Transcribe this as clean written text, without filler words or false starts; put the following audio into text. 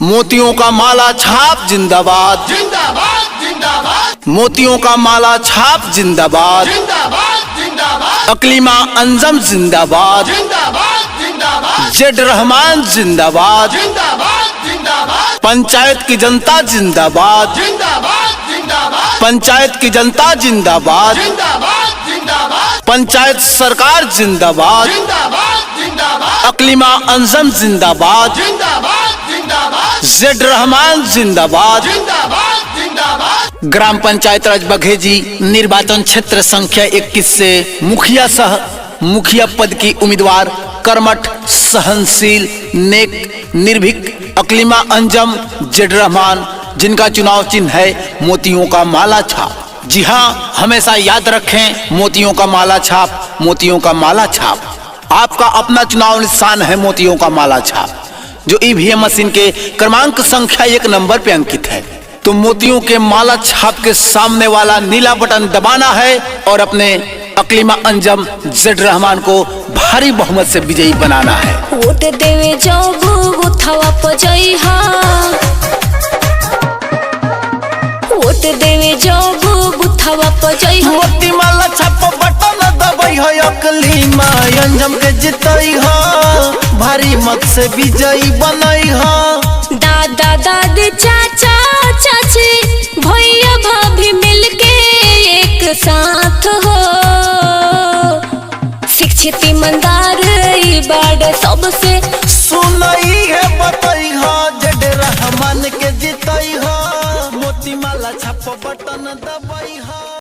मोतियों का माला छाप जिंदाबाद, जिंदाबाद जिंदाबाद मोतियों का माला छाप जिंदाबाद, जिंदाबाद जिंदाबाद अकलीमा अंजम जिंदाबाद, जिंदाबाद जिंदाबाद जेड रहमान जिंदाबाद, जिंदाबाद जिंदाबाद पंचायत की जनता जिंदाबाद, जिंदाबाद जिंदाबाद पंचायत की जनता जिंदाबाद, जिंदाबाद जिंदाबाद पंचायत सरकार जिंदाबाद, जिंदाबाद जिंदाबाद अकलीमा अंजम जिंदाबाद, जिंदाबाद जिंदाबाद जेड रहमान जिंदाबाद। जिंदाबाद जिंदाबाद ग्राम पंचायत राज बघेजी निर्वाचन क्षेत्र संख्या 21 से मुखिया सह मुखिया पद की उम्मीदवार कर्मठ, सहनशील, नेक, निर्भीक अकलीमा अंजम जेड रहमान, जिनका चुनाव चिन्ह है मोतियों का माला छाप। जी हाँ, हमेशा याद रखें, मोतियों का माला छाप, मोतियों का माला छाप। आपका अपना चुनाव निशान है मोतियों का माला छाप, जो ईवीएम मशीन के क्रमांक संख्या 1 नंबर पे अंकित है। तो मोतियों के माला छाप के सामने वाला नीला बटन दबाना है और अपने अकलीमा अंजम जेड रहमान को भारी बहुमत से विजयी बनाना है। वोट देवे जाओ गुथावा पजइहा, वोट देवे जाओ गुथावा पजइहा। मोती माला छाप बटन दबाई है, अकलीमा अंजम के जितई है, भारी मत से विजयी बनई है। दादा दादी चाचा चाची भैया भाभी मिलके एक साथ हो, शिक्षित ईमानदार ई बाड़ सबसे सुनई है, बतई है, जेड रहमान के जितई है। मोती माला छाप बटन दबाई